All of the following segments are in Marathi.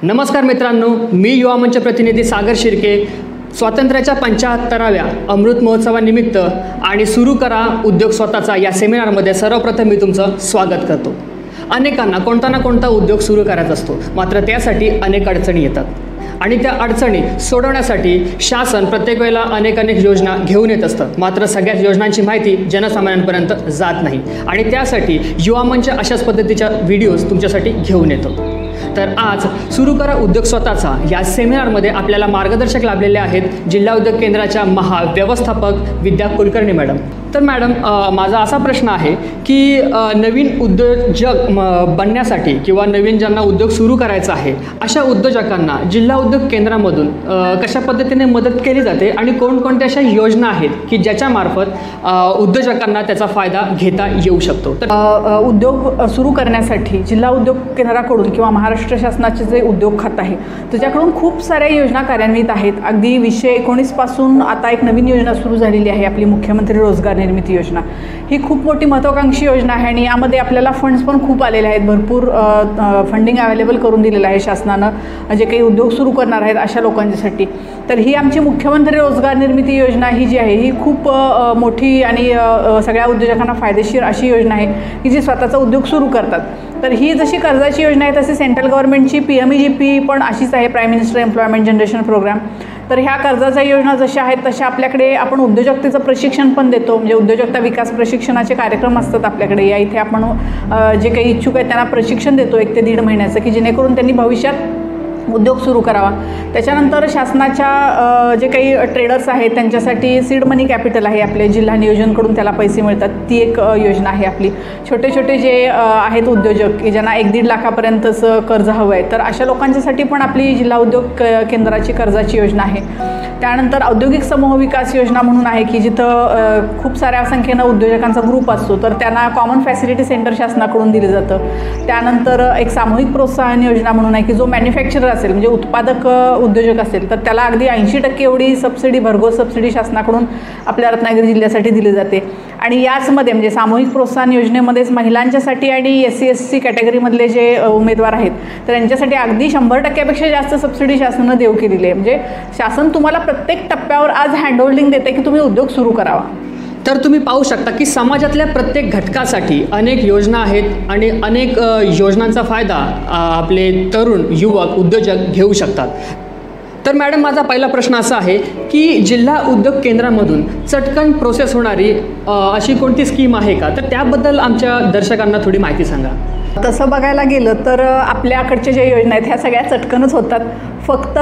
नमस्कार मित्रांनो, मी युवा मंच प्रतिनिधी सागर शिर्के स्वातंत्र्याच्या 75व्या अमृत महोत्सवानिमित्त आणि सुरू करा उद्योग स्वतःचा या सेमिनारमध्ये सर्वप्रथम मी तुमचं स्वागत करतो। अनेकांना कोणता ना कोणता उद्योग सुरू करायचा असतो, मात्र त्यासाठी अनेक अडचणी येतात आणि त्या अडचणी सोडवण्यासाठी शासन प्रत्येक वेळेला अनेक योजना घेऊन येत असतं, मात्र सगळ्याच योजनांची माहिती जनसामान्यांपर्यंत जात नाही आणि त्यासाठी युवा मंच अशाच पद्धतीच्या व्हिडिओज तुमच्यासाठी घेऊन येतो। तर आज सुरू करा उद्योग स्वतःचा या सेमिनारमध्ये आपल्याला मार्गदर्शक लाभलेले आहेत जिल्हा उद्योग केंद्राच्या महाव्यवस्थापक विद्या कुलकर्णी मॅडम। तर मॅडम, माझा असा प्रश्न आहे की नवीन उद्योजक बनण्यासाठी किंवा नवीन ज्यांना उद्योग सुरू करायचा आहे अशा उद्योजकांना जिल्हा उद्योग केंद्रामधून कशा पद्धतीने मदत केली जाते आणि कोणकोणत्या अशा योजना आहेत की ज्याच्यामार्फत उद्योजकांना त्याचा फायदा घेता येऊ शकतो? तर उद्योग सुरू करण्यासाठी जिल्हा उद्योग केंद्राकडून किंवा महाराष्ट्र शासनाचे जे उद्योग खातं आहे त्याच्याकडून खूप साऱ्या योजना कार्यान्वित आहेत। अगदी 2019 पासून आता एक नवीन योजना सुरू झालेली आहे, आपली मुख्यमंत्री रोजगार निर्मिती योजना। ही खूप मोठी महत्त्वाकांक्षी योजना आहे आणि यामध्ये आपल्याला फंड्स पण खूप आलेले आहेत, भरपूर फंडिंग अवेलेबल करून दिलेलं आहे शासनानं जे काही उद्योग सुरू करणार आहेत अशा लोकांच्यासाठी। तर ही आमची मुख्यमंत्री रोजगार निर्मिती योजना ही जी आहे ही खूप मोठी आणि सगळ्या उद्योजकांना फायदेशीर अशी योजना आहे की जी स्वतःचा उद्योग सुरू करतात। तर ही जशी कर्जाची योजना आहे तशी सेंट्रल गव्हर्नमेंटची PMEGP पण अशीच आहे, prime minister employment generation program. तर ह्या कर्जाच्या योजना जशा आहेत तशा आपल्याकडे आपण उद्योजकतेचं प्रशिक्षण पण देतो, म्हणजे उद्योजकता विकास प्रशिक्षणाचे कार्यक्रम असतात आपल्याकडे। या इथे आपण जे काही इच्छुक आहेत त्यांना प्रशिक्षण देतो 1 ते 1.5 महिन्याचं, की जेणेकरून त्यांनी भविष्यात उद्योग सुरू करावा। त्याच्यानंतर शासनाच्या जे काही ट्रेडर्स आहेत त्यांच्यासाठी सीड मनी कॅपिटल आहे, आपले जिल्हा नियोजनकडून त्याला पैसे मिळतात, ती एक योजना आहे आपली। छोटे छोटे जे आहेत उद्योजक की ज्यांना 1-1.5 लाखापर्यंतचं कर्ज हवं आहे, तर अशा लोकांच्यासाठी पण आपली जिल्हा उद्योग केंद्राची कर्जाची योजना आहे। त्यानंतर औद्योगिक समूह विकास योजना म्हणून आहे की जिथं खूप साऱ्या संख्येनं उद्योजकांचा ग्रुप असतो, तर त्यांना कॉमन फॅसिलिटी सेंटर शासनाकडून दिलं जातं। त्यानंतर एक सामूहिक प्रोत्साहन योजना म्हणून आहे की जो मॅन्युफॅक्चरर असेल म्हणजे उत्पादक उद्योजक असेल तर त्याला अगदी 80% एवढी सबसिडी, भरघोस सबसिडी शासनाकडून आपल्या रत्नागिरी जिल्ह्यासाठी दिली जाते। आणि याचमध्ये म्हणजे सामूहिक प्रोत्साहन योजनेमध्येच महिलांच्यासाठी आणि SC/ST कॅटेगरीमधले जे उमेदवार आहेत तर यांच्यासाठी अगदी 100%पेक्षा जास्त सबसिडी शासनानं देऊ केलेली आहे। म्हणजे शासन तुम्हाला प्रत्येक टप्प्यावर आज हँडहोल्डिंग देते की तुम्ही उद्योग सुरू करावा। तर तुम्ही पाहू शकता की समाजातल्या प्रत्येक घटकासाठी अनेक योजना आहेत आणि अनेक योजनांचा फायदा आपले तरुण युवक उद्योजक घेऊ शकतात। तर मॅडम, माझा पहिला प्रश्न असा आहे की जिल्हा उद्योग केंद्रामधून चटकन प्रोसेस होणारी अशी कोणती स्कीम आहे का? तर त्याबद्दल आमच्या दर्शकांना थोडी माहिती सांगा। तसं बघायला गेलं तर आपल्याकडच्या ज्या योजना आहेत ह्या सगळ्या चटकनच होतात। फक्त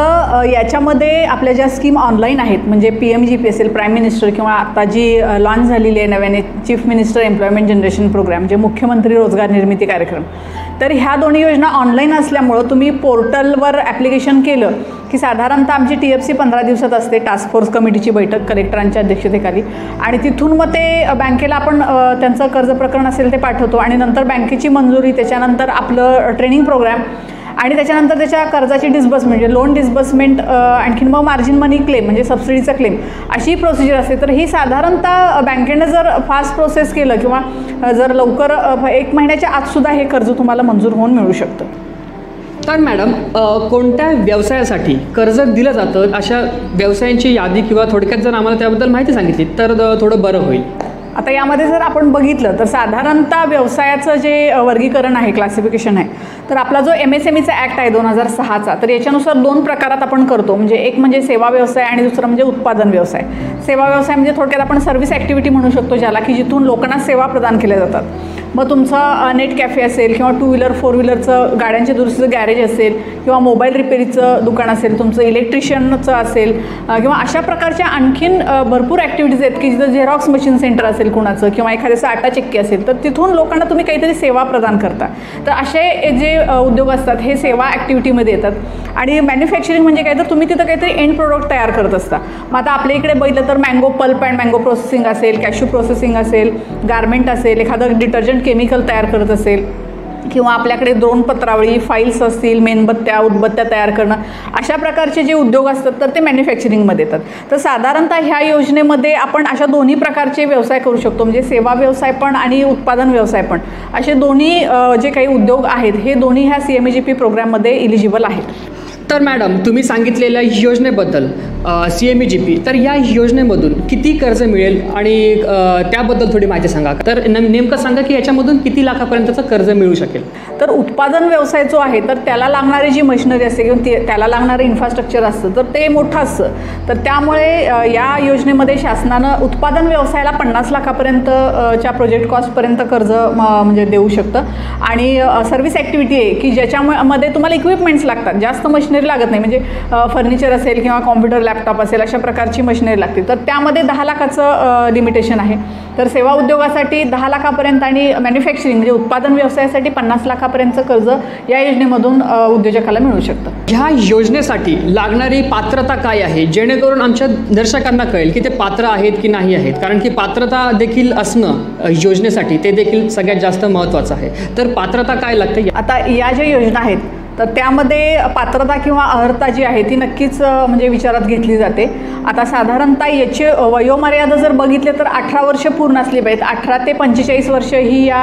याच्यामध्ये आपल्या ज्या स्कीम ऑनलाईन आहेत म्हणजे PMEGP असेल, प्राईम मिनिस्टर, किंवा आता जी लॉन्च झालेली आहे नव्याने chief minister employment generation program, जे मुख्यमंत्री रोजगार निर्मिती कार्यक्रम, तर ह्या दोन्ही योजना ऑनलाईन असल्यामुळं तुम्ही पोर्टलवर ॲप्लिकेशन केलं की साधारणतः आमची TFC 15 दिवसात असते, टास्क फोर्स कमिटीची बैठक कलेक्टरांच्या अध्यक्षतेखाली, आणि तिथून मग ते बँकेला आपण त्यांचं कर्ज प्रकरण असेल ते पाठवतो आणि नंतर बँकेची मंजुरी, त्याच्यानंतर आपलं ट्रेनिंग प्रोग्राम आणि त्याच्यानंतर त्याच्या कर्जाची डिस्बर्समेंट म्हणजे लोन डिस्बर्समेंट, आणखीन मग मार्जिन मनी क्लेम म्हणजे सबसिडीचा क्लेम, अशी प्रोसिजर असते। तर ही साधारणतः बँकेनं जर फास्ट प्रोसेस केलं किंवा जर लवकर 1 महिन्याच्या आतसुद्धा हे कर्ज तुम्हाला मंजूर होऊन मिळू शकतं। तर मॅडम, कोणत्या व्यवसायासाठी कर्ज दिलं जातं अशा व्यवसायांची यादी किंवा थोडक्यात जर आम्हाला त्याबद्दल माहिती सांगितली तर थोडं बरं होईल। आता यामध्ये जर आपण बघितलं तर साधारणतः व्यवसायाचं जे वर्गीकरण आहे, क्लासिफिकेशन आहे, तर आपला जो MSMEचा ॲक्ट आहे 2006चा, तर याच्यानुसार 2 प्रकारात आपण करतो, म्हणजे एक म्हणजे सेवा व्यवसाय आणि दुसरं म्हणजे उत्पादन व्यवसाय। सेवा व्यवसाय म्हणजे थोडक्यात आपण सर्व्हिस ॲक्टिव्हिटी म्हणू शकतो ज्याला, की जिथून लोकांना सेवा प्रदान केल्या जातात। मग तुमचा नेट कॅफे असेल किंवा 2 व्हीलर 4 व्हीलरचं गाड्यांच्या दुरुस्तीचं गॅरेज असेल किंवा मोबाईल रिपेरीचं दुकान असेल, तुमचं इलेक्ट्रिशियनचं असेल किंवा अशा प्रकारच्या आणखीन भरपूर ॲक्टिव्हिटीज आहेत की जिथं झेरॉक्स मशीन सेंटर असेल कुणाचं किंवा एखाद्याचं आटा चक्की असेल, तर तिथून लोकांना तुम्ही काहीतरी सेवा प्रदान करता। तर असे जे उद्योग असतात हे सेवा ॲक्टिव्हिटीमध्ये येतात। आणि मॅन्युफॅक्चरिंग म्हणजे काय, तर तुम्ही तिथं काहीतरी एंड प्रोडक्ट तयार करत असता। मग आता आपल्या इकडे बघितलं तर mango pulp and mango processing असेल, कॅश्यू प्रोसेसिंग असेल, गार्मेंट असेल, एखादं डिटर्जंट केमिकल तयार करत असेल, किंवा आपल्याकडे ड्रोन पत्रावळी, फाईल्स असतील, मेणबत्त्या, उदबत्त्या तयार करणं, अशा प्रकारचे जे उद्योग असतात तर ते मॅन्युफॅक्चरिंगमध्ये येतात. तर साधारणतः ह्या योजनेमध्ये आपण अशा दोन्ही प्रकारचे व्यवसाय करू शकतो, म्हणजे सेवा व्यवसाय पण आणि उत्पादन व्यवसाय पण, असे दोन्ही जे काही उद्योग आहेत हे दोन्ही ह्या CMEGP प्रोग्राममध्ये इलिजिबल आहेत. तर मॅडम, तुम्ही सांगितलेल्या योजनेबद्दल CMEGP, तर या योजनेमधून किती कर्ज मिळेल आणि त्याबद्दल थोडी माहिती सांगा. तर नेमकं सांगा की याच्यामधून किती लाखापर्यंतचं कर्ज मिळू शकेल. तर उत्पादन व्यवसाय जो आहे तर त्याला लागणारी जी मशिनरी असते किंवा त्याला लागणारं इन्फ्रास्ट्रक्चर असतं तर ते मोठं असतं. तर त्यामुळे या योजनेमध्ये शासनानं उत्पादन व्यवसायाला 50 लाखापर्यंतच्या प्रोजेक्ट कॉस्टपर्यंत कर्ज म्हणजे देऊ शकतं. आणि सर्व्हिस ॲक्टिव्हिटी आहे की ज्याच्यामध्ये तुम्हाला इक्विपमेंट्स लागतात, जास्त मशिनरी लागत नाही, म्हणजे फर्निचर असेल किंवा कॉम्प्युटर, लॅपटॉप असेल, अशा प्रकारची मशिनरी लागते. तर त्यामध्ये 10 लाखाचं लिमिटेशन आहे. तर सेवा उद्योगासाठी 10 लाखापर्यंत आणि मॅन्युफॅक्चरिंग म्हणजे उत्पादन व्यवसायासाठी 50 लाखापर्यंतचं कर्ज या योजनेमधून उद्योजकाला मिळू शकतं. ह्या योजनेसाठी लागणारी पात्रता काय आहे, जेणेकरून आमच्या दर्शकांना कळेल की ते पात्र आहेत की नाही आहेत. कारण की पात्रता देखील असणं योजनेसाठी ते देखील सगळ्यात जास्त महत्त्वाचं आहे. तर पात्रता काय लागते? आता या ज्या योजना आहेत तर त्यामध्ये पात्रता किंवा अर्हता जी आहे ती नक्कीच म्हणजे विचारात घेतली जाते. आता साधारणतः याची वयोमर्यादा जर बघितले तर 18 वर्ष पूर्ण असली पाहिजेत. 18 ते 45 वर्ष ही या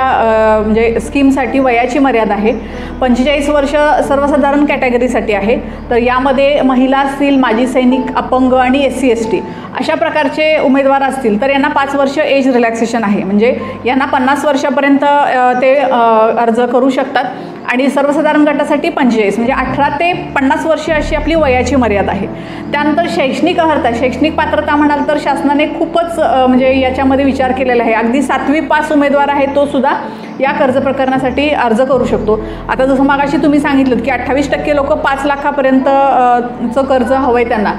म्हणजे स्कीमसाठी वयाची मर्यादा आहे. 45 वर्ष सर्वसाधारण कॅटेगरीसाठी आहे. तर यामध्ये महिला असतील, माजी सैनिक, अपंग आणि SC ST अशा प्रकारचे उमेदवार असतील तर यांना 5 वर्ष एज रिलॅक्सेशन आहे. म्हणजे यांना 50 वर्षापर्यंत ते अर्ज करू शकतात. आणि सर्वसाधारण गटासाठी 45 म्हणजे 18 ते 50 वर्ष अशी आपली वयाची मर्यादा आहे. त्यानंतर शैक्षणिक अर्हता, शैक्षणिक पात्रता म्हणाल तर शासनाने खूपच म्हणजे याच्यामध्ये विचार केलेला आहे. अगदी 7वी पास उमेदवार आहे तो सुद्धा या कर्ज प्रकरणासाठी अर्ज करू शकतो. आता जसं मागाशी तुम्ही सांगितलं की 28% लोक 5 लाखापर्यंतचं कर्ज हवं आहे त्यांना,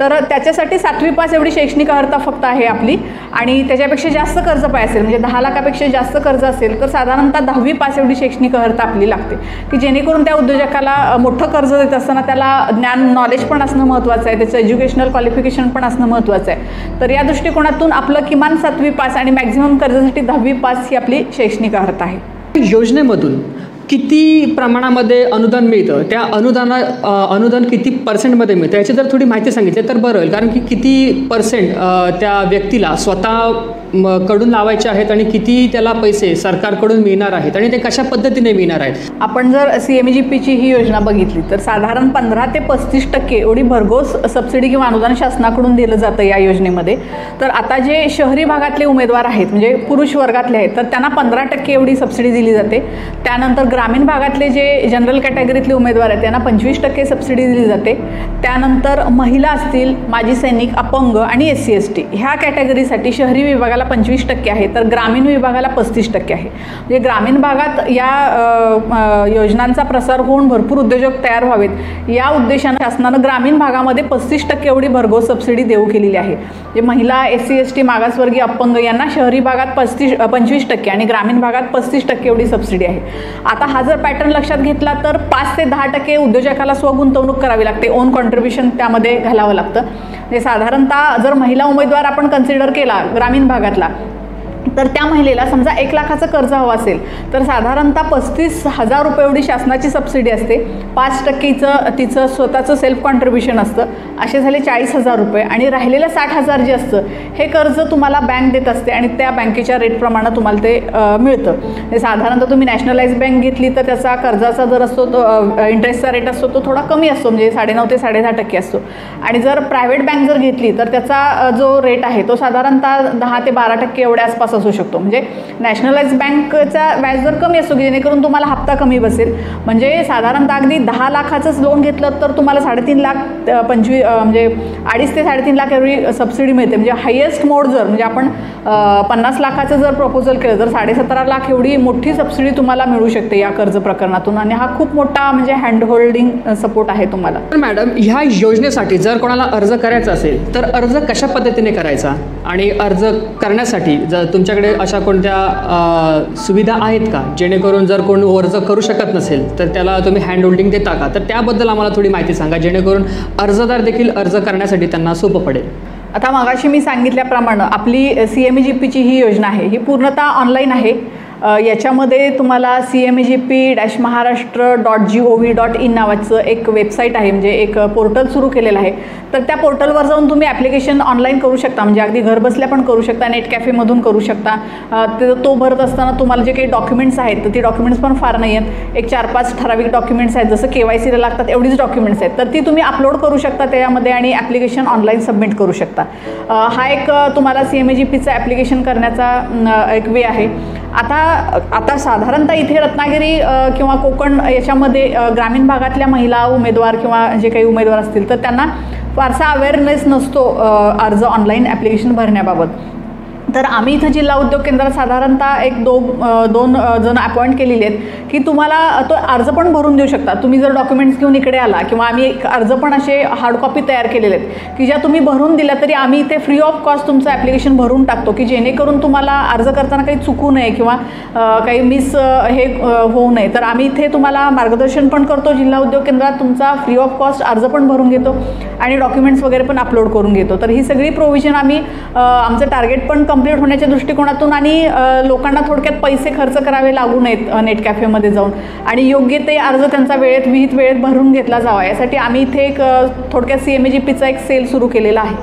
तर त्याच्यासाठी 7वी पास एवढी शैक्षणिक अर्हता फक्त आहे आपली. आणि त्याच्यापेक्षा जास्त कर्ज पाहिजे असेल म्हणजे 10 लाखापेक्षा जास्त कर्ज असेल तर साधारणतः 10वी पास एवढी शैक्षणिक अर्हता आपली लागते, की जेणेकरून त्या उद्योजकाला मोठं कर्ज देत असताना त्याला ज्ञान, नॉलेज पण असणं महत्त्वाचं आहे, त्याचं एज्युकेशनल क्वालिफिकेशन पण असणं महत्त्वाचं आहे. तर या दृष्टिकोनातून आपलं किमान 7वी पास आणि मॅक्झिमम कर्जासाठी 10वी पास ही आपली शैक्षणिक अर्हता आहे. योजनेमधून किती प्रमाणामध्ये अनुदान मिळतं, त्या अनुदान किती पर्सेंटमध्ये मिळतं याची जर थोडी माहिती सांगितली तर बरं होईल. कारण की किती पर्सेंट त्या व्यक्तीला स्वतः कडून लावायचे आहेत आणि किती त्याला पैसे सरकारकडून मिळणार आहेत आणि ते कशा पद्धतीने मिळणार आहेत. आपण जर CMEGPची ही योजना बघितली तर साधारण 15 ते 35% एवढी भरघोस सबसिडी किंवा अनुदान शासनाकडून दिलं जातं या योजनेमध्ये. तर आता जे शहरी भागातले उमेदवार आहेत म्हणजे पुरुष वर्गातले आहेत तर त्यांना 15% एवढी सबसिडी दिली जाते. त्यानंतर ग्रामीण भागातले जे जनरल कॅटेगरीतले उमेदवार आहेत त्यांना 25% सबसिडी दिली जाते. त्यानंतर महिला असतील, माजी सैनिक, अपंग आणि SC ST ह्या कॅटेगरीसाठी शहरी विभागाला 25% आहे तर ग्रामीण विभागाला 35% आहे. म्हणजे ग्रामीण भागात या योजनांचा प्रसार होऊन भरपूर उद्योजक तयार व्हावेत या उद्देशानं शासनानं ग्रामीण भागामध्ये 35% एवढी भरघोस सबसिडी देऊ केलेली आहे. जे महिला, SC ST, मागासवर्गीय, अपंग यांना शहरी भागात 25% आणि ग्रामीण भागात 35% एवढी सबसिडी आहे. आता हा जर पॅटर्न लक्षात घेतला तर 5 ते 10% उद्योजकाला स्वगुंतवणूक करावी लागते, ओन कॉन्ट्रीब्युशन त्यामध्ये घालावं लागतं. म्हणजे साधारणतः जर महिला उमेदवार आपण कन्सिडर केला ग्रामीण भागातला तर त्या महिलेला समजा 1 लाखाचं कर्ज हवं असेल तर साधारणतः 35,000 रुपये एवढी शासनाची सबसिडी असते. 5% तिचं स्वतःचं सेल्फ कॉन्ट्रीब्युशन असतं, असे झाले 40,000 रुपये. आणि राहिलेलं 60,000 जे असतं हे कर्ज तुम्हाला बँक देत असते आणि त्या बँकेच्या रेटप्रमाणे तुम्हाला ते मिळतं. हे साधारणतः तुम्ही नॅशनलाइज बँक घेतली तर त्याचा कर्जाचा दर असतो तो इंटरेस्टचा रेट असतो तो थोडा कमी असतो, म्हणजे 9.5 ते 10.5% असतो. आणि जर प्रायव्हेट बँक जर घेतली तर त्याचा जो रेट आहे तो साधारणतः 10 ते 12% एवढ्या आसपास असू शकतो. म्हणजे नॅशनलाइज बँकचा व्याज दर कमी असतो की जेणेकरून तुम्हाला हप्ता कमी बसेल. म्हणजे साधारणतः अगदी 10 लाखाचंच लोन घेतलं तर तुम्हाला 3.5 लाख म्हणजे 2.5 ते 3.5 लाख एवढी सबसिडी मिळते. म्हणजे हायेस्ट मोड जर म्हणजे आपण 50 लाखाचं जर प्रपोजल केलं तर 17.5 लाख एवढी मोठी सबसिडी तुम्हाला मिळू शकते या कर्ज प्रकरणातून. आणि हा खूप मोठा म्हणजे हँड होल्डिंग सपोर्ट आहे तुम्हाला. तर मॅडम, ह्या योजनेसाठी जर कोणाला अर्ज करायचा असेल तर अर्ज कशा पद्धतीने करायचा आणि अर्ज करण्यासाठी जर तुमच्याकडे अशा कोणत्या सुविधा आहेत का जेणेकरून जर कोण अर्ज करू शकत नसेल तर त्याला तुम्ही हँड होल्डिंग देता का? तर त्याबद्दल आम्हाला थोडी माहिती सांगा जेणेकरून अर्जदार देखील अर्ज करण्यासाठी त्यांना सोपं पडेल. आता मगाशी मी सांगितल्याप्रमाणे आपली CMEGPची ही योजना आहे ही पूर्णतः ऑनलाईन आहे. याच्यामध्ये तुम्हाला cmegp-maharashtra.gov.in नावाचं एक वेबसाईट आहे, म्हणजे एक पोर्टल सुरू केलेलं आहे. तर त्या पोर्टलवर जाऊन तुम्ही ॲप्लिकेशन ऑनलाईन करू शकता, म्हणजे अगदी घरबसल्या पण करू शकता, नेट कॅफेमधून करू शकता. तो भरत असताना तुम्हाला जे काही डॉक्युमेंट्स आहेत तर ती डॉक्युमेंट्स पण फार नाही आहेत, एक 4-5 ठराविक डॉक्युमेंट्स आहेत, जसं KYCला लागतात एवढीच डॉक्युमेंट्स आहेत. तर ती तुम्ही अपलोड करू शकता त्याच्यामध्ये आणि ॲप्लिकेशन ऑनलाईन सबमिट करू शकता. हा एक तुम्हाला CMEGPचं ॲप्लिकेशन करण्याचा एक वे आहे. आता साधारणतः इथे रत्नागिरी किंवा कोकण याच्यामध्ये ग्रामीण भागातल्या महिला उमेदवार किंवा जे काही उमेदवार असतील तर त्यांना फारसा अवेअरनेस नसतो अर्ज ऑनलाईन ॲप्लिकेशन भरण्याबाबत. तर आम्ही इथं जिल्हा उद्योग केंद्रात साधारणतः एक दोन जण अपॉइंट केलेले आहेत की तुम्हाला तो अर्ज पण भरून देऊ शकता. तुम्ही जर डॉक्युमेंट्स घेऊन इकडे आला किंवा आम्ही एक अर्ज पण असे हार्ड कॉपी तयार केलेले आहेत की ज्या तुम्ही भरून दिल्या तरी आम्ही इथे फ्री ऑफ कॉस्ट तुमचं ॲप्लिकेशन भरून टाकतो, की जेणेकरून तुम्हाला अर्ज करताना काही चुकू नये किंवा काही मिस होऊ नये. तर आम्ही इथे तुम्हाला मार्गदर्शन पण करतो जिल्हा उद्योग केंद्रात, तुमचा फ्री ऑफ कॉस्ट अर्ज पण भरून घेतो आणि डॉक्युमेंट्स वगैरे पण अपलोड करून घेतो. तर ही सगळी प्रोव्हिजन आम्ही आमचं टार्गेट पण कंप्लीट होण्याच्या दृष्टिकोनातून आणि लोकांना थोडक्यात पैसे खर्च करावे लागू नयेत नेट कॅफेमध्ये जाऊन आणि योग्य ते अर्ज त्यांचा विहित वेळेत भरून घेतला जावा, यासाठी आम्ही इथे एक थोडक्यात CMEGPचा एक सेल सुरू केलेला आहे.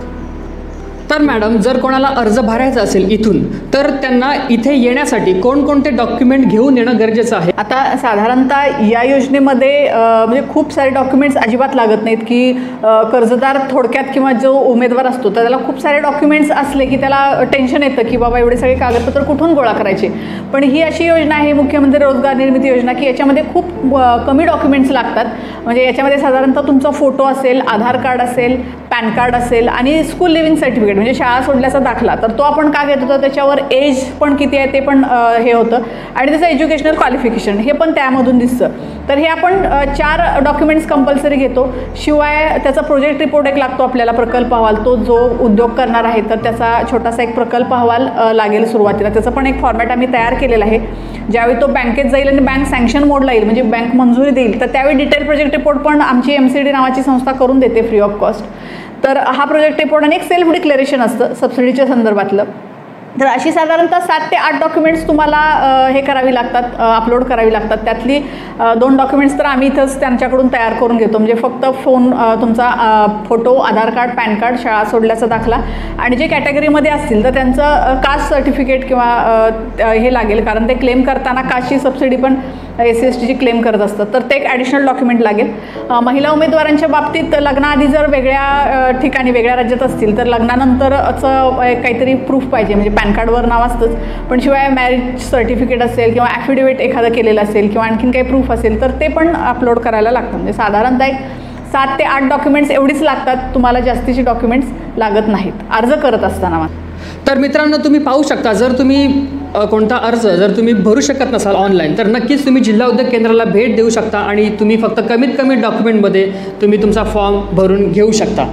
तर मॅडम, जर कोणाला अर्ज भरायचा असेल इथून तर त्यांना इथे येण्यासाठी कोणकोणते डॉक्युमेंट घेऊन येणं गरजेचं आहे? आता साधारणतः या योजनेमध्ये म्हणजे खूप सारे डॉक्युमेंट्स अजिबात लागत नाहीत, की कर्जदार थोडक्यात किंवा जो उमेदवार असतो तर त्याला खूप सारे डॉक्युमेंट्स असले की त्याला टेन्शन येतं की बाबा एवढे सगळे कागदपत्र कुठून गोळा करायचे. पण ही अशी योजना आहे मुख्यमंत्री रोजगार निर्मिती योजना की याच्यामध्ये खूप कमी डॉक्युमेंट्स लागतात. म्हणजे याच्यामध्ये साधारणतः तुमचा फोटो असेल, आधार कार्ड असेल, पॅन कार्ड असेल आणि स्कूल लिव्हिंग सर्टिफिकेट म्हणजे शाळा सोडल्याचा दाखला. तर तो आपण का घेत होतो, त्याच्यावर एज पण किती आहे ते पण हे होतं आणि त्याचं एज्युकेशनल क्वालिफिकेशन हे पण त्यामधून दिसतं. तर हे आपण 4 डॉक्युमेंट्स कंपल्सरी घेतो. शिवाय त्याचा प्रोजेक्ट रिपोर्ट एक लागतो आपल्याला, प्रकल्प अहवाल. तो जो उद्योग करणार आहे तर त्याचा छोटासा एक प्रकल्प अहवाल लागेल सुरुवातीला. त्याचं पण एक फॉर्मॅट आम्ही तयार केलेलं आहे. ज्यावेळी तो बँकेत जाईल आणि बँक सँक्शन मोडला येईल म्हणजे बँक मंजुरी देईल तर त्यावेळी डिटेल प्रोजेक्ट रिपोर्ट पण आमची MCD नावाची संस्था करून देते फ्री ऑफ कॉस्ट. तर हा प्रोजेक्ट रिपोर्ट आणि एक सेल्फ डिक्लेरेशन असतं सबसिडीच्या संदर्भातलं. तर अशी साधारणतः 7 ते 8 डॉक्युमेंट्स तुम्हाला हे करावी लागतात, अपलोड करावी लागतात. त्यातली 2 डॉक्युमेंट्स तर आम्ही इथंच त्यांच्याकडून तयार करून घेतो. म्हणजे फक्त तुमचा फोटो, आधार कार्ड, पॅन कार्ड, शाळा सोडल्याचा दाखला आणि जे कॅटेगरीमध्ये असतील तर त्यांचं कास्ट सर्टिफिकेट किंवा हे लागेल, कारण ते क्लेम करताना कास्टची सबसिडी पण SC/STची क्लेम करत असतात. तर ते एक ॲडिशनल डॉक्युमेंट लागेल. महिला उमेदवारांच्या बाबतीत लग्नाआधी जर वेगळ्या ठिकाणी वेगळ्या राज्यात असतील तर लग्नानंतरचं काहीतरी प्रूफ पाहिजे. म्हणजे पॅन कार्डवर नाव असतंच, पण शिवाय मॅरेज सर्टिफिकेट असेल किंवा ॲफिडेविट एखादं केलेलं असेल किंवा आणखीन काही प्रूफ असेल तर ते पण अपलोड करायला लागतं. म्हणजे साधारणतः एक 7 ते 8 डॉक्युमेंट्स एवढीच लागतात, तुम्हाला जास्तीची डॉक्युमेंट्स लागत नाहीत अर्ज करत असताना. तर मित्रांनो, तुम्ही पाहू शकता, जर तुम्ही कोणता अर्ज जर तुम्ही भरू शकत नसाल ऑनलाईन तर नक्कीच तुम्ही जिल्हा उद्योग केंद्राला भेट देऊ शकता आणि तुम्ही फक्त कमीत कमी डॉक्युमेंटमध्ये तुम्ही तुमचा फॉर्म भरून घेऊ शकता.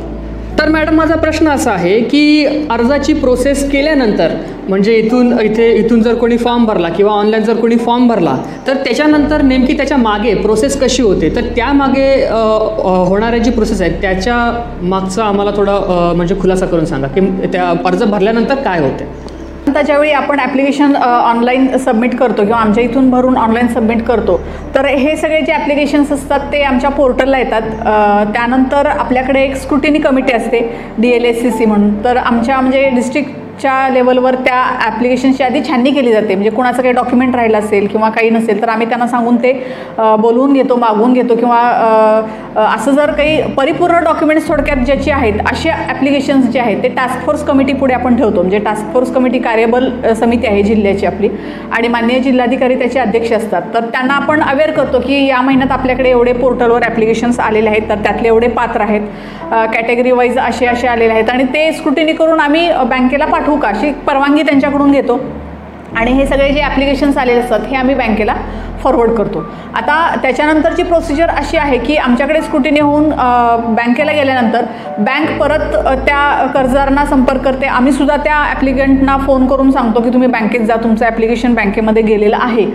तर मॅडम, माझा प्रश्न असा आहे की अर्जाची प्रोसेस केल्यानंतर म्हणजे इथून जर कोणी फॉर्म भरला किंवा ऑनलाईन जर कोणी फॉर्म भरला तर त्याच्यानंतर नेमकी त्याच्या मागे प्रोसेस कशी होते, तर त्यामागे होणाऱ्या जी प्रोसेस आहे त्याच्या मागचा आम्हाला थोडा म्हणजे खुलासा करून सांगा की त्या अर्ज भरल्यानंतर काय होते. आता ज्यावेळी आपण ॲप्लिकेशन ऑनलाईन सबमिट करतो किंवा आमच्या इथून भरून ऑनलाईन सबमिट करतो तर हे सगळे जे ॲप्लिकेशन्स असतात ते आमच्या पोर्टलला येतात. त्यानंतर आपल्याकडे एक स्क्रुटिनी कमिटी असते DLSCC म्हणून. तर आमच्या म्हणजे डिस्ट्रिक्टच्या लेवलवर त्या ॲप्लिकेशनची आधी छाननी केली जाते. म्हणजे कोणाचं काही डॉक्युमेंट राहिलं असेल किंवा काही नसेल तर आम्ही त्यांना सांगून ते बोलवून घेतो, मागवून घेतो किंवा असं जर काही परिपूर्ण डॉक्युमेंट्स थोडक्यात ज्याची आहेत असे ॲप्लिकेशन्स जे आहेत ते टास्क फोर्स कमिटी पुढे आपण ठेवतो. म्हणजे टास्क फोर्स कमिटी कार्यबल समिती आहे जिल्ह्याची आपली आणि माननीय जिल्हाधिकारी त्याचे अध्यक्ष असतात. तर त्यांना आपण अवेअर करतो की या महिन्यात आपल्याकडे एवढे पोर्टलवर ॲप्लिकेशन्स आलेले आहेत, तर त्यातले एवढे पात्र आहेत, कॅटेगरी वाईज असे आलेले आहेत आणि ते स्क्रुटिनी करून आम्ही बँकेला पाठवू का अशी परवानगी त्यांच्याकडून घेतो आणि हे सगळे जे ॲप्लिकेशन्स आलेले असतात हे आम्ही बँकेला फॉरवर्ड करतो. आता त्याच्यानंतरची प्रोसिजर अशी आहे की आमच्याकडे स्क्रुटिनी होऊन बँकेला गेल्यानंतर बँक परत त्या कर्जदारांना संपर्क करते. आम्हीसुद्धा त्या ॲप्लिकंटना फोन करून सांगतो की तुम्ही बँकेत जा, तुमचं ॲप्लिकेशन बँकेमध्ये गेलेलं आहे.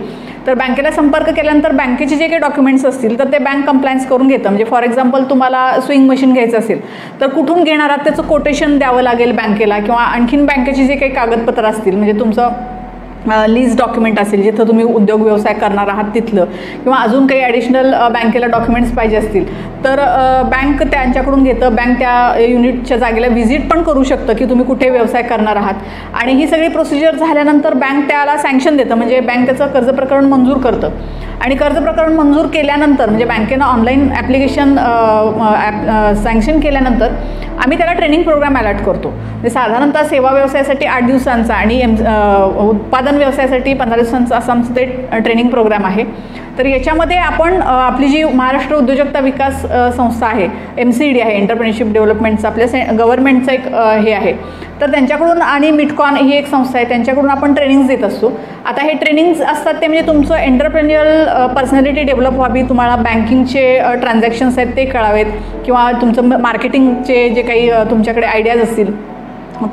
तर बँकेला संपर्क केल्यानंतर बँकेचे जे काही डॉक्युमेंट्स असतील तर ते बँक कंप्लायन्स करून घेतं. म्हणजे फॉर एक्झाम्पल तुम्हाला स्विंग मशीन घ्यायचं असेल तर कुठून घेणार आहात त्याचं कोटेशन द्यावं लागेल बँकेला किंवा आणखीन बँकेचे जे काही कागदपत्र असतील म्हणजे तुमचं लीज डॉक्युमेंट असेल, जिथं तुम्ही उद्योग व्यवसाय करणार आहात तिथलं, किंवा अजून काही ॲडिशनल बँकेला डॉक्युमेंट्स पाहिजे असतील तर बँक त्यांच्याकडून घेतं. बँक त्या युनिटच्या जागेला व्हिजिट पण करू शकतं की तुम्ही कुठे व्यवसाय करणार आहात. आणि ही सगळी प्रोसिजर झाल्यानंतर बँक त्याला सँक्शन देतं, म्हणजे बँक त्याचं कर्ज प्रकरण मंजूर करतं. आणि कर्ज प्रकरण मंजूर केल्यानंतर म्हणजे बँकेनं ऑनलाईन ॲप्लिकेशन सँक्शन केल्यानंतर आम्ही त्याला ट्रेनिंग प्रोग्राम अलॉट करतो. म्हणजे साधारणतः सेवा व्यवसायासाठी 8 दिवसांचा आणि उत्पादन व्यवसायासाठी 15 दिवसांचा असं आमचं ते ट्रेनिंग प्रोग्राम आहे. तर याच्यामध्ये आपण आपली जी महाराष्ट्र उद्योजकता विकास संस्था आहे, MCD आहे, एंटरप्रेन्योरशिप डेव्हलपमेंटचं आपल्या गव्हर्नमेंटचं एक हे आहे, तर त्यांच्याकडून आणि मिटकॉन ही एक संस्था आहे, त्यांच्याकडून आपण ट्रेनिंग्स देत असतो. आता हे ट्रेनिंग्स असतात ते म्हणजे तुमचं एंटरप्रेन्युअल पर्सनॅलिटी डेव्हलप व्हावी, तुम्हाला बँकिंगचे ट्रान्झॅक्शन्स आहेत ते कळावेत, किंवा तुमचं मार्केटिंगचे जे काही तुमच्याकडे आयडियाज असतील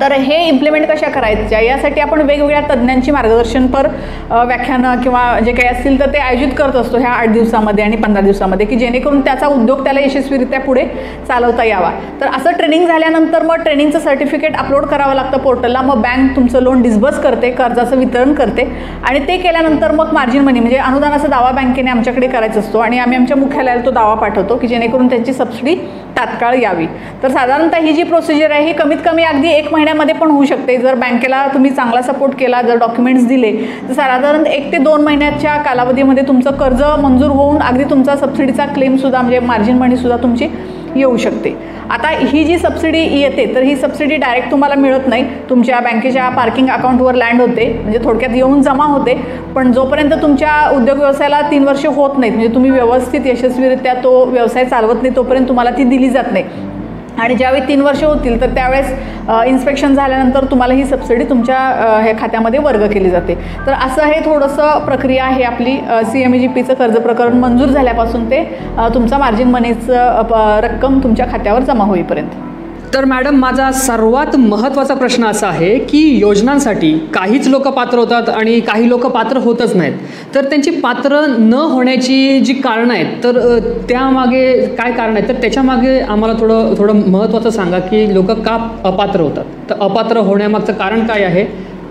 तर हे इम्प्लिमेंट कशा करायच्या यासाठी आपण वेगवेगळ्या तज्ज्ञांची मार्गदर्शनपर व्याख्यानं किंवा जे काही असतील तर ते आयोजित करत असतो ह्या 8 दिवसामध्ये आणि 15 दिवसामध्ये, की जेणेकरून त्याचा उद्योग त्याला यशस्वीरित्या पुढे चालवता यावा. तर असं ट्रेनिंग झाल्यानंतर मग ट्रेनिंगचं सर्टिफिकेट अपलोड करावं लागतं पोर्टलला. मग बँक तुमचं लोन डिस्बर्स करते, कर्जाचं वितरण करते, आणि ते केल्यानंतर मग मार्जिन मनी म्हणजे अनुदानाचा दावा बँकेने आमच्याकडे करायचा असतो आणि आम्ही आमच्या मुख्यालयाला तो दावा पाठवतो की जेणेकरून त्यांची सबसिडी तात्काळ यावी. तर साधारणतः ही जी प्रोसिजर आहे ही कमीत कमी अगदी 1 महिन्यामध्ये पण होऊ शकते. जर बँकेला तुम्ही चांगला सपोर्ट केला, जर डॉक्युमेंट्स दिले, तर साधारण 1 ते 2 महिन्याच्या कालावधीमध्ये तुमचं कर्ज मंजूर होऊन अगदी तुमचा सबसिडीचा क्लेमसुद्धा म्हणजे मार्जिन मनीसुद्धा तुमची येऊ शकते. आता ही जी सबसिडी येते तर ही सबसिडी डायरेक्ट तुम्हाला मिळत नाही, तुमच्या बँकेच्या पार्किंग अकाउंटवर लँड होते, म्हणजे थोडक्यात येऊन जमा होते. पण जोपर्यंत तुमच्या उद्योग व्यवसायाला 3 वर्ष होत नाहीत, म्हणजे तुम्ही व्यवस्थित यशस्वीरित्या तो व्यवसाय चालवत नाही, तोपर्यंत तुम्हाला ती दिली जात नाही. आणि ज्यावेळी 3 वर्ष होतील तर त्यावेळेस इन्स्पेक्शन झाल्यानंतर तुम्हाला ही सबसिडी तुमच्या हे खात्यामध्ये वर्ग केली जाते. तर असं हे थोडंसं प्रक्रिया आहे आपली CMEGPचं कर्ज प्रकरण मंजूर झाल्यापासून ते तुमचा मार्जिन मनीचं रक्कम तुमच्या खात्यावर जमा होईपर्यंत. तर मॅडम, माझा सर्वात महत्त्वाचा प्रश्न असा आहे की योजनांसाठी काहीच लोक पात्र होतात आणि काही लोक पात्र होतच नाहीत. तर त्यांची पात्र न होण्याची जी कारणं आहेत तर त्यामागे काय कारण आहे, तर त्याच्यामागे आम्हाला थोडं महत्त्वाचं सांगा की लोक का अपात्र होतात. तर अपात्र होण्यामागचं कारण काय आहे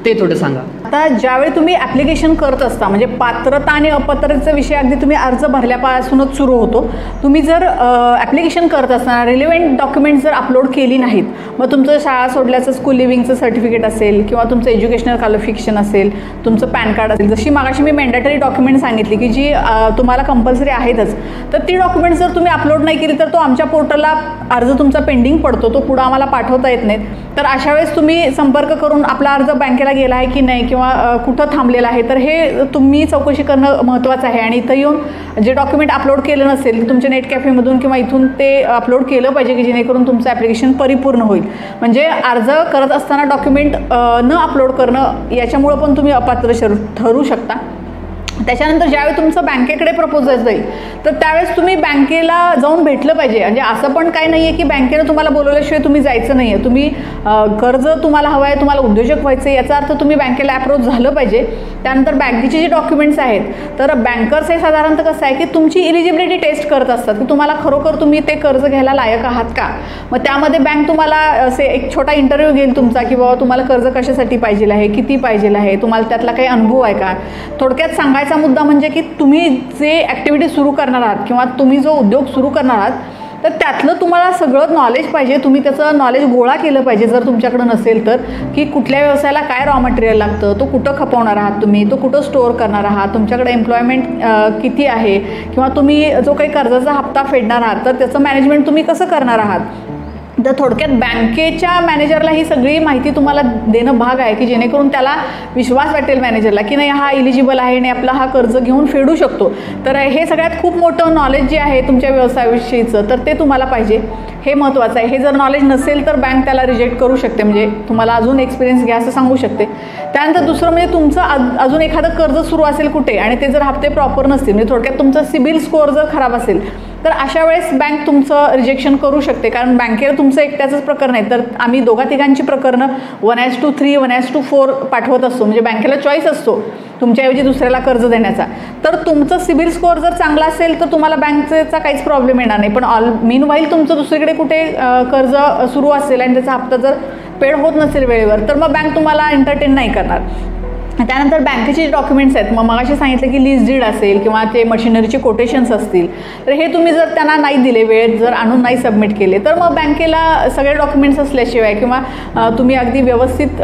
ते थोडं सांगा. आता ज्यावेळी तुम्ही ॲप्लिकेशन करत असता म्हणजे पात्रता आणि अपात्रतेचा विषय अगदी तुम्ही अर्ज भरल्यापासूनच सुरू होतो. तुम्ही जर ॲप्लिकेशन करत असताना रिलेव्हंट डॉक्युमेंट्स जर अपलोड केली नाहीत, मग तुमचं शाळा सोडल्याचं स्कूल लिव्हिंगचं सर्टिफिकेट असेल किंवा तुमचं एज्युकेशनल क्वालिफिकेशन असेल, तुमचं पॅन कार्ड असेल, जशी मागाशी मी मॅन्डेटरी डॉक्युमेंट सांगितली की जी तुम्हाला कंपल्सरी आहेतच, तर ती डॉक्युमेंट्स जर तुम्ही अपलोड नाही केली तर तो आमच्या पोर्टलला अर्ज तुमचा पेंडिंग पडतो, तो पुढं आम्हाला पाठवता येत नाहीत. तर अशा वेळेस तुम्ही संपर्क करून आपला अर्ज बँकेला गेला आहे की नाही किंवा कुठं थांबलेला आहे तर हे तुम्ही चौकशी करणं महत्त्वाचं आहे. आणि इथं येऊन जे डॉक्युमेंट अपलोड केलं नसेल तुमच्या नेट कॅफेमधून किंवा इथून ते अपलोड केलं पाहिजे की जेणेकरून तुमचं ॲप्लिकेशन परिपूर्ण होईल. म्हणजे अर्ज करत असताना डॉक्युमेंट न अपलोड करणं याच्यामुळं पण तुम्ही अपात्र ठरू शकता. त्याच्यानंतर ज्यावेळी तुमचं बँकेकडे प्रपोजल जाईल तर त्यावेळेस तुम्ही बँकेला जाऊन भेटलं पाहिजे. म्हणजे असं पण काय नाही आहे की बँकेनं तुम्हाला बोलवल्याशिवाय तुम्ही जायचं नाही आहे. तुम्ही कर्ज तुम्हाला हवं आहे, तुम्हाला उद्योजक व्हायचं आहे, याचा अर्थ तुम्ही बँकेला अप्रोच झालं पाहिजे. त्यानंतर बँकेचे जे डॉक्युमेंट्स आहेत तर बँकर्स हे साधारणतः कसं आहे की तुमची इलिजिबिलिटी टेस्ट करत असतात की तुम्हाला खरोखर तुम्ही ते कर्ज घ्यायला लायक आहात का. मग त्यामध्ये बँक तुम्हाला असे एक छोटा इंटरव्ह्यू घेईल तुमचा की बाबा तुम्हाला कर्ज कशासाठी पाहिजे आहे, किती पाहिजे आहे, तुम्हाला त्यातला काही अनुभव आहे का. थोडक्यात सांगायचा मुद्दा म्हणजे की तुम्ही जे ॲक्टिव्हिटी सुरू करणार आहात किंवा तुम्ही जो उद्योग सुरू करणार आहात तर त्यातलं तुम्हाला सगळं नॉलेज पाहिजे. तुम्ही त्याचं नॉलेज गोळा केलं पाहिजे जर तुमच्याकडं नसेल तर, की कुठल्या व्यवसायाला काय रॉ मटेरियल लागतं, तो कुठं खपवणार आहात तुम्ही, तो कुठं स्टोअर करणार आहात, तुमच्याकडे एम्प्लॉयमेंट किती आहे, किंवा तुम्ही जो काही कर्जाचा हप्ता फेडणार आहात तर त्याचं मॅनेजमेंट तुम्ही कसं करणार आहात. तर थोडक्यात बँकेच्या मॅनेजरला ही सगळी माहिती तुम्हाला देणं भाग आहे की जेणेकरून त्याला विश्वास वाटेल मॅनेजरला की नाही हा इलिजिबल आहे आणि आपला हा कर्ज घेऊन फेडू शकतो. तर हे सगळ्यात खूप मोठं नॉलेज जे आहे तुमच्या व्यवसायाविषयीचं तर ते तुम्हाला पाहिजे, हे महत्त्वाचं आहे. हे जर नॉलेज नसेल तर बँक त्याला रिजेक्ट करू शकते, म्हणजे तुम्हाला अजून एक्सपिरियन्स घ्या असं सांगू शकते. त्यानंतर दुसरं म्हणजे तुमचं अजून एखादं कर्ज सुरू असेल कुठे आणि ते जर हप्ते प्रॉपर नसतील, म्हणजे थोडक्यात तुमचं सिबिल स्कोअर जर खराब असेल तर अशा वेळेस बँक तुमचं रिजेक्शन करू शकते. कारण बँकेला तुमचं एकट्याचंच प्रकरण आहे तर आम्ही 2-3 प्रकरणं 1:3, 1:4 पाठवत असतो. म्हणजे बँकेला चॉईस असतो तुमच्याऐवजी दुसऱ्याला कर्ज देण्याचा. तर तुमचं सिबिल स्कोअर जर चांगला असेल तर तुम्हाला बँकेचा काहीच प्रॉब्लेम येणार नाही. पण मीनवाईल तुमचं दुसरीकडे कुठे कर्ज सुरू असेल आणि त्याचा हप्ता जर पेड होत नसेल वेळेवर तर मग बँक तुम्हाला एंटरटेन नाही करणार. त्यानंतर बँकेचे डॉक्युमेंट्स आहेत, मग मगाशी सांगितलं की लीज डीड असेल किंवा ते मशिनरीचे कोटेशन्स असतील, तर हे तुम्ही जर त्यांना नाही दिले, वेळेत जर आणून नाही सबमिट केले, तर मग बँकेला सगळे डॉक्युमेंट्स असल्याशिवाय किंवा तुम्ही अगदी व्यवस्थित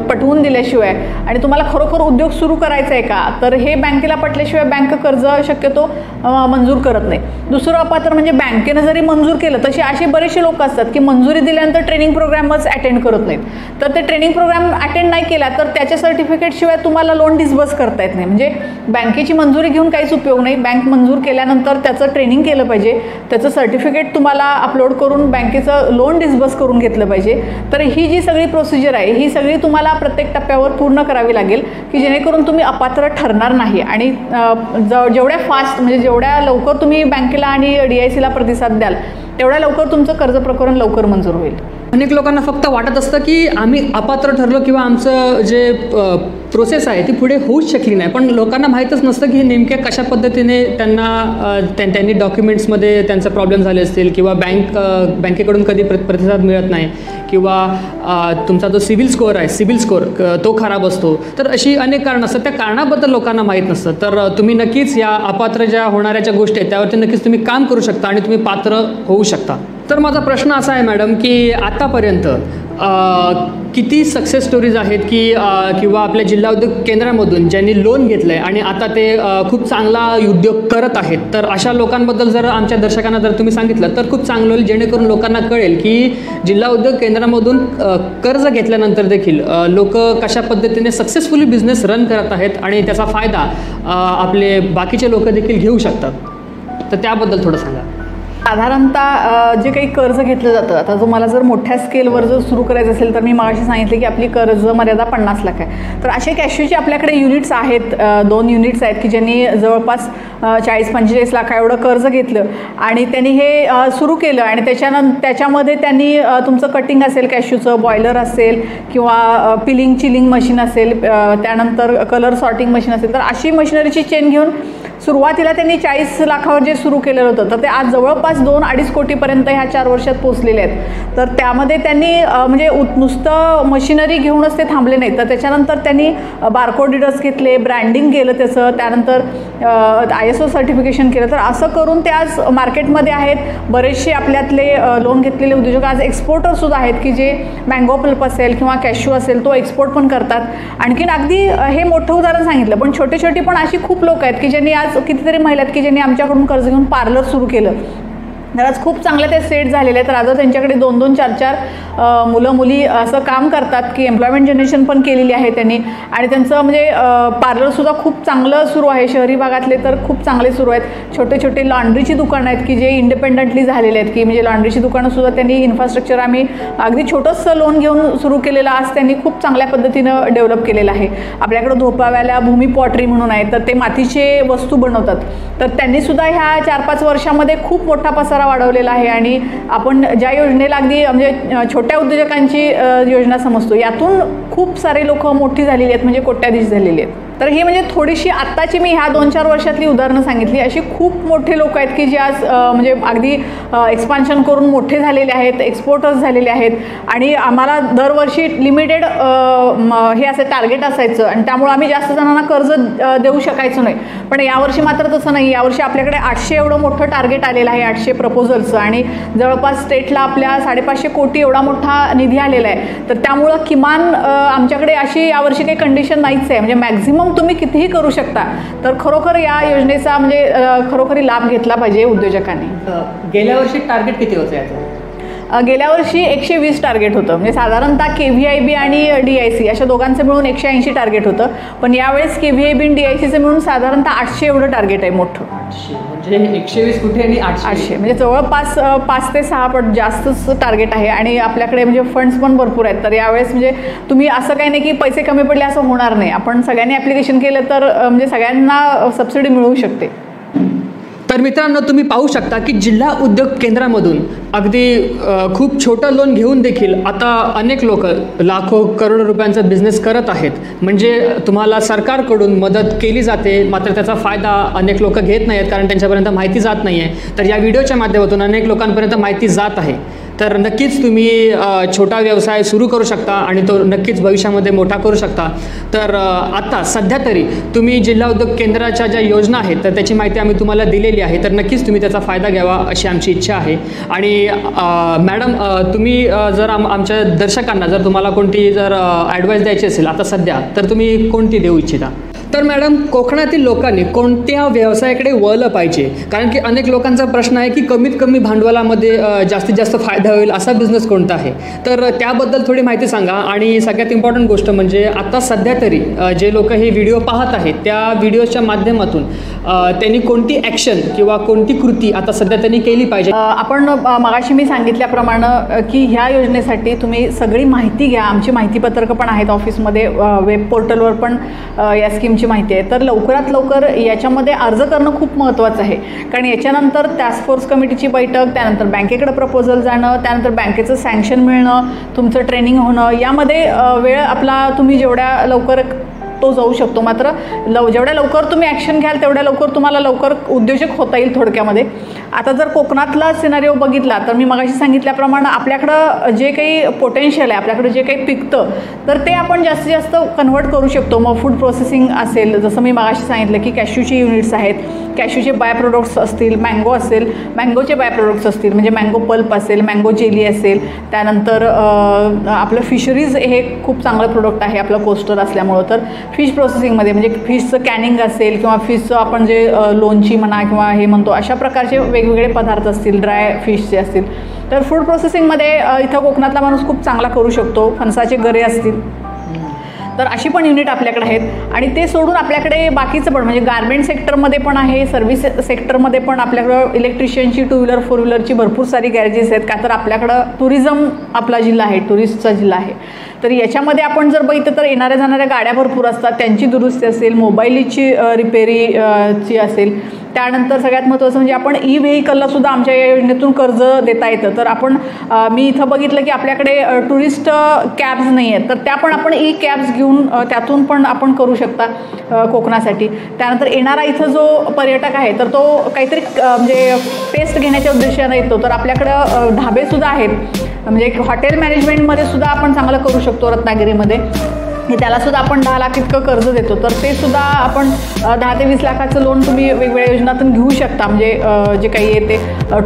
पटवून दिल्याशिवाय आणि तुम्हाला खरोखर उद्योग सुरू करायचा आहे का, तर हे बँकेला पटल्याशिवाय बँक कर्ज शक्यतो मंजूर करत नाही. दुसरं अपात्र म्हणजे बँकेनं जरी मंजूर केलं, तसे असे बरेचसे लोक असतात की मंजुरी दिल्यानंतर ट्रेनिंग प्रोग्रामच अटेंड करत नाहीत. तर ते ट्रेनिंग प्रोग्राम अटेंड नाही केला तर त्याच्या सर्टिफिकेटशिवाय तुम्हाला लोन डिस्बर्स करता येत नाही. म्हणजे बँकेची मंजुरी घेऊन काहीच उपयोग नाही. बँक मंजूर केल्यानंतर त्याचं ट्रेनिंग केलं पाहिजे, त्याचं सर्टिफिकेट तुम्हाला अपलोड करून बँकेचं लोन डिस्बर्स करून घेतलं पाहिजे. तर ही जी सगळी प्रोसिजर आहे ही सगळी तुम्हाला प्रत्येक टप्प्यावर पूर्ण करावी लागेल की जेणेकरून तुम्ही अपात्र ठरणार नाही. आणि जेवढ्या फास्ट म्हणजे जेवढ्या लवकर तुम्ही बँकेला आणि DICला प्रतिसाद द्याल तेवढ्या लवकर तुमचं कर्ज प्रकरण लवकर मंजूर होईल. अनेक लोकांना फक्त वाटत असतं की आम्ही अपात्र ठरलो किंवा आमचं जे प्रोसेस आहे ती पुढे होऊच शकली नाही, पण लोकांना माहीतच नसतं की नेमक्या कशा पद्धतीने त्यांनी डॉक्युमेंट्समध्ये त्यांचा प्रॉब्लेम झाले असतील किंवा बँकेकडून कधी प्रतिसाद मिळत नाही किंवा तुमचा जो सिबिल स्कोअर तो खराब असतो. तर अशी अनेक कारणं असतात, त्या कारणाबद्दल लोकांना माहीत नसतं. तर तुम्ही नक्कीच या अपात्र ज्या होणाऱ्या ज्या गोष्टी आहेत त्यावरती नक्कीच तुम्ही काम करू शकता आणि तुम्ही पात्र होऊ शकता. तर माझा प्रश्न असा आहे मॅडम की आतापर्यंत किती सक्सेस स्टोरीज आहेत की किंवा आपल्या जिल्हा उद्योग केंद्रामधून ज्यांनी लोन घेतलं आहे आणि आता ते खूप चांगला उद्योग करत आहेत, तर अशा लोकांबद्दल जर आमच्या दर्शकांना जर तुम्ही सांगितलं तर खूप चांगलं होईल, जेणेकरून लोकांना कळेल की जिल्हा उद्योग केंद्रामधून कर्ज घेतल्यानंतर देखील लोक कशा पद्धतीने सक्सेसफुली बिझनेस रन करत आहेत आणि त्याचा फायदा आपले बाकीचे लोक देखील घेऊ शकतात. तर त्याबद्दल थोडं सांगा. साधारणतः जे काही कर्ज घेतलं जातं, आता जो मला जर मोठ्या स्केलवर जर सुरू करायचं असेल तर मी मागाशी सांगितले की आपली कर्ज मर्यादा 50 लाख आहे. तर असे कॅशूचे आपल्याकडे युनिट्स आहेत, 2 युनिट्स आहेत की ज्यांनी जवळपास 40-45 लाख एवढं कर्ज घेतलं आणि त्यांनी हे सुरू केलं आणि त्याच्यामध्ये त्यांनी तुमचं कटिंग असेल, कॅशूचं बॉयलर असेल किंवा चिलिंग मशीन असेल, त्यानंतर कलर सॉर्टिंग मशीन असेल, तर अशी मशिनरीची चेन घेऊन सुरुवातीला त्यांनी 40 लाखावर जे सुरू केलेलं होतं तर ते आज जवळपास 2-2.5 कोटीपर्यंत ह्या 4 वर्षात पोहोचलेले आहेत. तर त्यामध्ये त्यांनी म्हणजे नुसतं मशिनरी घेऊनच ते थांबले नाहीत, तर त्याच्यानंतर त्यांनी बारकोड रीडर्स घेतले, ब्रँडिंग केलं त्याचं, त्यानंतर ISO सर्टिफिकेशन केलं. तर असं करून ते आज मार्केटमध्ये आहेत. बरेचसे आपल्यातले लोन घेतलेले उद्योजक आज एक्सपोर्टरसुद्धा आहेत की जे मँगो पल्प असेल किंवा कॅशू असेल तो एक्सपोर्ट पण करतात. आणखीन अगदी हे मोठं उदाहरण सांगितलं, पण छोटे छोटे पण अशी खूप लोक आहेत की ज्यांनी आज कितीतरी महिला आहेत की ज्यांनी आमच्याकडून कर्ज घेऊन पार्लर सुरू केलं. तर आज खूप चांगलं ते सेट झालेले आहेत. तर आज त्यांच्याकडे 2-2, 4-4 मुलं मुली असं काम करतात की एम्प्लॉयमेंट जनरेशन पण केलेली आहे त्यांनी आणि त्यांचं म्हणजे पार्लरसुद्धा खूप चांगलं सुरू आहे. शहरी भागातले तर खूप चांगले सुरू आहेत. छोटे छोटे लॉन्ड्रीची दुकानं आहेत की जे इंडिपेंडंटली झालेले आहेत की म्हणजे लॉन्ड्रीची दुकानंसुद्धा त्यांनी इन्फ्रास्ट्रक्चर आम्ही अगदी छोटंसं लोन घेऊन सुरू केलेलं आज त्यांनी खूप चांगल्या पद्धतीनं डेव्हलप केलेलं आहे. आपल्याकडं धोपाव्याला भूमी पॉटरी म्हणून आहे, तर ते मातीचे वस्तू बनवतात. तर त्यांनीसुद्धा ह्या 4-5 वर्षामध्ये खूप मोठा पसारा वाढवलेला आहे आणि आपण ज्या योजनेला अगदी म्हणजे छोट्या उद्योजकांची योजना समजतो, यातून खूप सारे लोक मोठी झालेली आहेत, म्हणजे कोट्याधीश झालेली आहेत. तर ही म्हणजे थोडीशी आत्ताची मी ह्या 2-4 वर्षातली उदाहरणं सांगितली. अशी खूप मोठे लोक आहेत की जे आज म्हणजे अगदी एक्सपान्शन करून मोठे झालेले आहेत, एक्सपोर्टर्स झालेले आहेत आणि आम्हाला दरवर्षी लिमिटेड हे असं टार्गेट असायचं आणि त्यामुळे आम्ही जास्त जणांना कर्ज देऊ शकायचो नाही. पण यावर्षी मात्र तसं नाही. यावर्षी आपल्याकडे 800 एवढं मोठं टार्गेट आलेलं आहे, 800 प्रपोजल्सचं, आणि जवळपास स्टेटला आपल्या 550 कोटी एवढा मोठा निधी आलेला आहे. तर त्यामुळं किमान आमच्याकडे अशी यावर्षी काही कंडिशन नाहीच आहे, म्हणजे मॅक्झिमम तुम्ही कितीही करू शकता. तर खरोखर या योजनेचा म्हणजे खरोखरी लाभ घेतला पाहिजे उद्योजकांनी. गेल्या वर्षी टार्गेट किती होतं याचं? गेल्या वर्षी 120 टार्गेट होतं, म्हणजे साधारणतः KVIB आणि DIC अशा दोघांचं मिळून 180 टार्गेट होतं. पण यावेळेस KVIB आणि DICचं मिळून साधारणतः 800 एवढं टार्गेट आहे मोठं. 800 म्हणजे 120 कुठे आणि 800 म्हणजे जवळपास 5 ते 6 पट जास्तच टार्गेट आहे आणि आपल्याकडे म्हणजे फंड्स पण भरपूर आहेत. तर यावेळेस म्हणजे तुम्ही असं काही नाही की पैसे कमी पडले असं होणार नाही. आपण सगळ्यांनी ॲप्लिकेशन केलं तर म्हणजे सगळ्यांना सबसिडी मिळू शकते. तर मित्रांनो, तुम्ही पाहू शकता की जिल्हा उद्योग केंद्रामधून अगदी खूप छोटं लोन घेऊन देखील आता अनेक लोक लाखो करोडो रुपयांचा बिझनेस करत आहेत. म्हणजे तुम्हाला सरकारकडून मदत केली जाते, मात्र त्याचा फायदा अनेक लोक घेत नाही आहेत कारण त्यांच्यापर्यंत माहिती जात नाही आहे. तर या व्हिडिओच्या माध्यमातून अनेक लोकांपर्यंत माहिती जात आहे. तर नक्कीच तुम्ही छोटा व्यवसाय सुरू करू शकता आणि तो नक्कीच भविष्यामध्ये मोठा करू शकता. तर आता सध्या तरी तुम्ही जिल्हा उद्योग केंद्राच्या ज्या योजना आहेत तर त्याची माहिती आम्ही तुम्हाला दिलेली आहे. तर नक्कीच तुम्ही त्याचा फायदा घ्यावा अशी आमची इच्छा आहे. आणि मॅडम तुम्ही जर आमच्या दर्शकांना जर तुम्हाला कोणती जर ॲडवाईस द्यायची असेल आता सध्या तर तुम्ही कोणती देऊ इच्छिता? तर मॅडम कोकणातील लोकांनी कोणत्या व्यवसायाकडे वळलं पाहिजे? कारण की अनेक लोकांचा प्रश्न आहे की कमीत कमी भांडवलामध्ये जास्तीत जास्त फायदा होईल असा बिझनेस कोणता आहे? तर त्याबद्दल थोडी माहिती सांगा. आणि सगळ्यात इम्पॉर्टंट गोष्ट म्हणजे आता सध्या तरी जे लोक हे व्हिडिओ पाहत आहेत त्या व्हिडिओच्या माध्यमातून त्यांनी कोणती ॲक्शन किंवा कोणती कृती आता सध्या त्यांनी केली पाहिजे? आपण मगाशी मी सांगितल्याप्रमाणे की ह्या योजनेसाठी तुम्ही सगळी माहिती घ्या. आमची माहितीपत्रकं पण आहेत ऑफिसमध्ये, वेब पोर्टलवर पण या स्कीमची माहिती आहे. तर लवकरात लवकर याच्यामध्ये अर्ज करणं खूप महत्त्वाचं आहे. कारण याच्यानंतर टास्क फोर्स कमिटीची बैठक, त्यानंतर बँकेकडे प्रपोजल जाणं, त्यानंतर बँकेचं सँक्शन मिळणं, तुमचं ट्रेनिंग होणं, यामध्ये वेळ आपला तुम्ही जेवढ्या लवकर तो जाऊ शकतो. मात्र जेवढ्या लवकर तुम्ही ॲक्शन घ्याल तेवढ्या लवकर तुम्हाला लवकर उद्योजक होता येईल थोडक्यामध्ये. आता जर कोकणातला सिनारिओ बघितला तर मी मगाशी सांगितल्याप्रमाणे आपल्याकडं जे काही पोटेन्शियल आहे, आपल्याकडे जे काही पिकतं तर ते आपण जास्तीत जास्त कन्व्हर्ट करू शकतो. मग फूड प्रोसेसिंग असेल, जसं मी मगाशी सांगितलं की कॅश्यूची युनिट्स आहेत, कॅश्यूचे बाय प्रोडक्ट्स असतील, मँगो असेल, मँगोचे बाय प्रोडक्ट्स असतील, म्हणजे मँगो पल्प असेल, मँगो जेली असेल, त्यानंतर आपलं फिशरीज हे खूप चांगलं प्रोडक्ट आहे आपलं कोस्टर असल्यामुळं. तर फिश प्रोसेसिंगमध्ये म्हणजे फिशचं कॅनिंग असेल किंवा फिशचं आपण जे लोणची म्हणा किंवा हे म्हणतो अशा प्रकारचे वेगवेगळे पदार्थ असतील, ड्राय फिशचे असतील. तर फूड प्रोसेसिंगमध्ये इथं कोकणातला माणूस खूप चांगला करू शकतो. फणसाचे गरे असतील तर अशी पण युनिट आपल्याकडे आहेत. आणि ते सोडून आपल्याकडे बाकीचं पण म्हणजे गार्मेंट सेक्टरमध्ये पण आहे, सर्व्हिस सेक्टरमध्ये पण आपल्याकडं इलेक्ट्रिशियनची, टू व्हीलर, फोर व्हीलरची भरपूर सारी गॅरेजेस आहेत. का तर आपल्याकडं टुरिझम आपला जिल्हा आहे, टुरिस्टचा जिल्हा आहे. तर याच्यामध्ये आपण जर बघितलं तर येणाऱ्या जाणाऱ्या गाड्या भरपूर असतात, त्यांची दुरुस्ती असेल, मोबाईलची रिपेरीची असेल. त्यानंतर सगळ्यात महत्त्वाचं म्हणजे आपण ई व्हेकलला सुद्धा आमच्या या योजनेतून कर्ज देता येतं. तर आपण मी इथं बघितलं की आपल्याकडे टुरिस्ट कॅब्स नाही आहेत, तर त्या पण आपण ई कॅब्स घेऊन त्यातून पण आपण करू शकता कोकणासाठी. त्यानंतर येणारा इथं जो पर्यटक आहे तर तो काहीतरी म्हणजे टेस्ट घेण्याच्या उद्देशानं येतो. तर आपल्याकडं ढाबेसुद्धा आहेत, म्हणजे हॉटेल मॅनेजमेंटमध्ये सुद्धा आपण चांगलं करू शकतो रत्नागिरीमध्ये. त्यालासुद्धा आपण 10 लाख इतकं कर्ज देतो. तर ते सुद्धा आपण 10 ते 20 लाखाचं लोन तुम्ही वेगवेगळ्या योजनातून घेऊ शकता. म्हणजे जे काही येते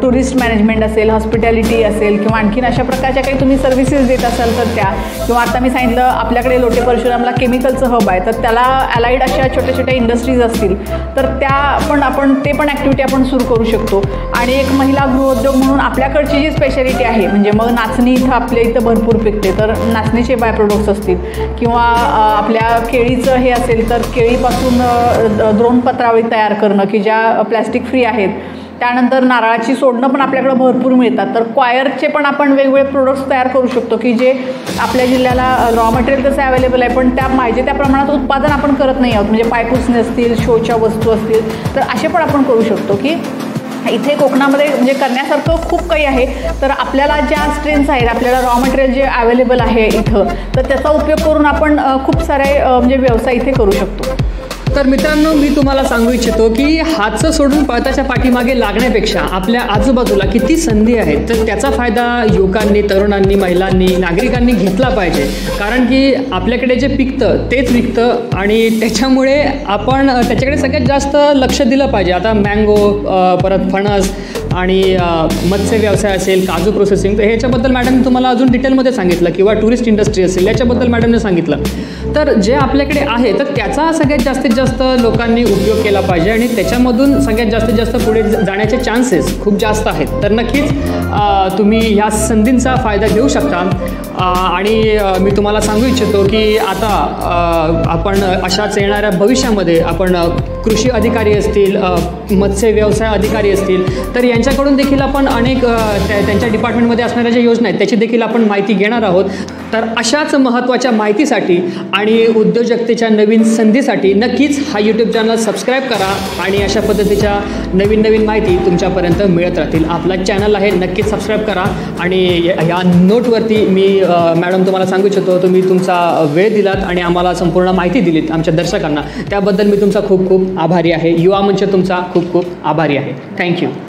टुरिस्ट मॅनेजमेंट असेल, हॉस्पिटॅलिटी असेल किंवा आणखीन अशा प्रकारच्या काही तुम्ही सर्व्हिसेस देत असाल तर त्या, किंवा आता मी सांगितलं आपल्याकडे लोटे परशुरामला केमिकलचं हब आहे, तर त्याला अलाइड अशा छोट्या छोट्या इंडस्ट्रीज असतील तर त्या पण आपण ते पण ॲक्टिव्हिटी आपण सुरू करू शकतो. आणि एक महिला गृहोद्योग म्हणून आपल्याकडची जी स्पेशालिटी आहे म्हणजे मग नाचणी इथं आपल्या इथं भरपूर पिकते, तर नाचणीचे बाय प्रोडक्ट्स असतील किंवा आपल्या केळीचं हे असेल तर केळीपासून द्रोणपत्रावळी तयार करणं की ज्या प्लॅस्टिक फ्री आहेत. त्यानंतर नारळाची सोडणं पण आपल्याकडं भरपूर मिळतात. तर क्वायरचे पण आपण वेगवेगळे प्रोडक्ट्स तयार करू शकतो की जे आपल्या जिल्ह्याला रॉ मटेरियल कसं अवेलेबल आहे पण त्या पाहिजे त्या प्रमाणात उत्पादन आपण करत नाही आहोत. म्हणजे पायपुसणे असतील, शोच्या वस्तू असतील, तर असे पण आपण करू शकतो की इथे कोकणामध्ये म्हणजे करण्यासारखं खूप काही आहे. तर आपल्याला ज्या स्ट्रेन्स आहेत, आपल्याला रॉ मटेरियल जे अवेलेबल आहे इथं, तर त्याचा उपयोग करून आपण खूप सारे म्हणजे व्यवसाय इथे करू शकतो. तर मित्रांनो, मी तुम्हाला सांगू इच्छितो की हातचं सोडून पळताच्या पाठीमागे लागण्यापेक्षा आपल्या आजूबाजूला किती संधी आहेत तर त्याचा फायदा युवकांनी, तरुणांनी, महिलांनी, नागरिकांनी घेतला पाहिजे. कारण की आपल्याकडे जे पिकतं तेच विकतं आणि त्याच्यामुळे आपण त्याच्याकडे सगळ्यात जास्त लक्ष दिलं पाहिजे. आता मँगो, परत फणस आणि मत्स्य व्यवसाय असेल, काजू प्रोसेसिंग, तर ह्याच्याबद्दल मॅडम तुम्हाला अजून डिटेलमध्ये सांगितलं, किंवा टुरिस्ट इंडस्ट्री असेल याच्याबद्दल मॅडमने सांगितलं. तर जे आपल्याकडे आहे तर त्याचा सगळ्यात जास्तीत जास्त लोकांनी उपयोग केला पाहिजे आणि त्याच्यामधून सगळ्यात जास्तीत जास्त पुढे जाण्याचे चान्सेस खूप जास्त आहेत. तर नक्कीच तुम्ही ह्या संधींचा फायदा घेऊ शकता. आणि मी तुम्हाला सांगू इच्छितो की आता आपण अशाच येणाऱ्या भविष्यामध्ये आपण कृषी अधिकारी असतील, मत्स्य व्यवसाय अधिकारी असतील, तर यांच्याकडून देखील आपण अनेक त्यांच्या डिपार्टमेंटमध्ये असणाऱ्या ज्या योजना आहेत त्याची देखील आपण माहिती घेणार आहोत. तर अशाच महत्त्वाच्या माहितीसाठी आणि उद्योजकतेच्या नवीन संधीसाठी नक्कीच हा यूट्यूब चॅनल सबस्क्राईब करा आणि अशा पद्धतीच्या नवीन नवीन माहिती तुमच्यापर्यंत मिळत राहतील. आपला चॅनल आहे, नक्कीच सबस्क्राईब करा. आणि ह्या नोटवरती मी मॅडम तुम्हाला सांगू इच्छितो, तुम्ही तुमचा वेळ दिलात आणि आम्हाला संपूर्ण माहिती दिलीत आमच्या दर्शकांना, त्याबद्दल मी तुमचा खूप खूप आभारी आहे. युवा मंच तुमचा खूप खूप आभारी आहे. थँक्यू.